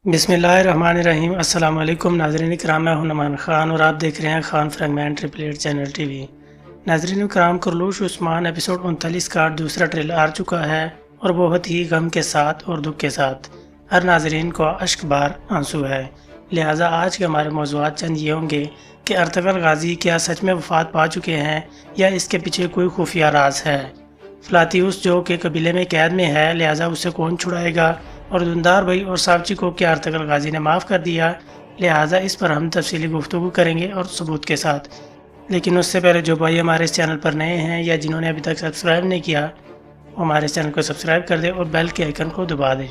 बिस्मिल्लाहिर्रहमानिर्रहीम। अस्सलाम वालेकुम नाज़रीन इकराम, मैं हूं नमान ख़ान और आप देख रहे हैं Khan fragment triple channel TV. नाज़रीन इकराम, कुरलूश उस्मान एपिसोड 39 का दूसरा ट्रेलर आ चुका है और बहुत ही गम के साथ और दुख के साथ हर नाज़रीन को अश्क बार आंसू है। लिहाजा आज के हमारे मौज़ूआत चंद ये होंगे कि अर्तुग़रुल गाज़ी क्या सच में वफ़ात पा चुके हैं या इसके पीछे कोई खुफिया राज है। फ़लातियुस जो कि कबीले में कैद में है, लिहाजा उसे कौन छुड़ाएगा, और दुंदार भाई और सावची को क्या अर्तुग़रुल गाज़ी ने माफ़ कर दिया। लिहाजा इस पर हम तफसीली गुफ्तगू करेंगे और सबूत के साथ। लेकिन उससे पहले जो भाई हमारे इस चैनल पर नए हैं या जिन्होंने अभी तक सब्सक्राइब नहीं किया, वो हमारे चैनल को सब्सक्राइब कर दें और बेल के आइकन को दबा दें।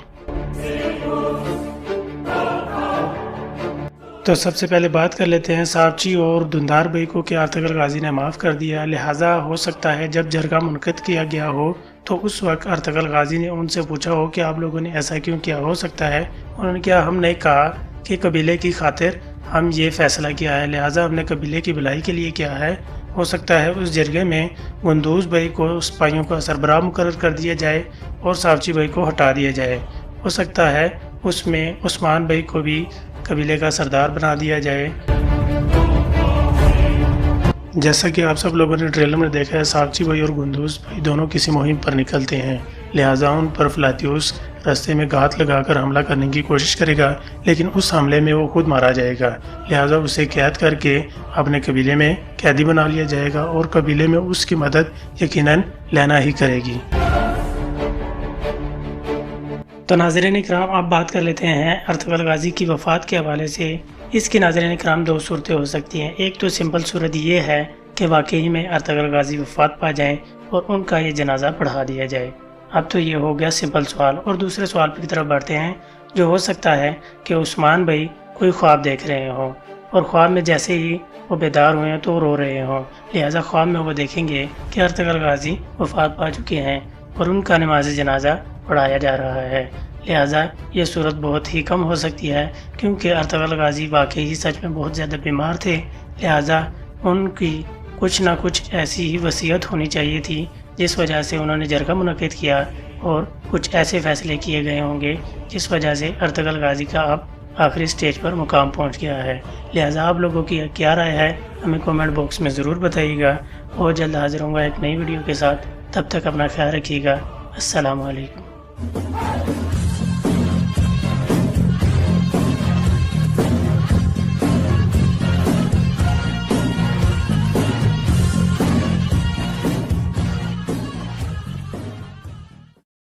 तो सबसे पहले बात कर लेते हैं सावची और दुंदार भाई को कि अर्तुग़रुल गाज़ी ने माफ़ कर दिया। लिहाजा हो सकता है जब जरगा मुनक़िद किया गया हो तो उस वक्त अर्तुग़रुल गाज़ी ने उनसे पूछा हो कि आप लोगों ने ऐसा क्यों किया। हो सकता है उन्होंने क्या हमने कहा कि कबीले की खातिर हम ये फ़ैसला किया है, लिहाजा हमने कबीले की भलाई के लिए किया है। हो सकता है उस जरगे में गुंदूज़ भाई को सिपाहियों का सरबराह मुकर्रर कर दिया जाए और सावची भाई को हटा दिया जाए। हो सकता है उसमें उस्मान भाई को भी कबीले का सरदार बना दिया जाए। जैसा कि आप सब लोगों ने ट्रेलर में देखा है, सावची भाई और गुंदूज़ भाई दोनों किसी मुहिम पर निकलते हैं। लिहाजा उन पर फ़लातियुस रास्ते में घात लगाकर हमला करने की कोशिश करेगा, लेकिन उस हमले में वो खुद मारा जाएगा। लिहाजा उसे कैद करके अपने कबीले में कैदी बना लिया जाएगा और कबीले में उसकी मदद यकीनन लेना ही करेगी। तो नाज़रीन इकराम, अब बात कर लेते हैं अर्तुग़रुल गाज़ी की वफ़ात के हवाले से। इसकी नाज़रीन इकराम दो सूरतें हो सकती हैं। एक तो सिंपल सूरत ये है कि वाकई में अर्तुग़रुल गाज़ी वफ़ात पा जाएं और उनका ये जनाजा पढ़ा दिया जाए। अब तो ये हो गया सिंपल सवाल, और दूसरे सवाल की तरफ बढ़ते हैं, जो हो सकता है कि उस्मान भाई कोई ख्वाब देख रहे हों और ख्वाब में जैसे ही वो बेदार हुए तो रो रहे हों। लिहाजा ख्वाब में वो देखेंगे कि अर्तुग़रुल गाज़ी वफ़ात पा चुके हैं और उनका नमाज जनाजा पढ़ाया जा रहा है। लिहाजा ये सूरत बहुत ही कम हो सकती है, क्योंकि अर्तुग़रुल गाज़ी वाकई ही सच में बहुत ज़्यादा बीमार थे। लिहाजा उनकी कुछ ना कुछ ऐसी ही वसीयत होनी चाहिए थी जिस वजह से उन्होंने जरगा मुनक़िद किया और कुछ ऐसे फ़ैसले किए गए होंगे जिस वजह से अर्तुग़रुल गाज़ी का अब आखिरी स्टेज पर मुकाम पहुंच गया है। लिहाजा आप लोगों की क्या राय है हमें कमेंट बॉक्स में ज़रूर बताइएगा और जल्द हाज़िर होंगे एक नई वीडियो के साथ। तब तक अपना ख्याल रखिएगा। अस्सलामु अलैकुम।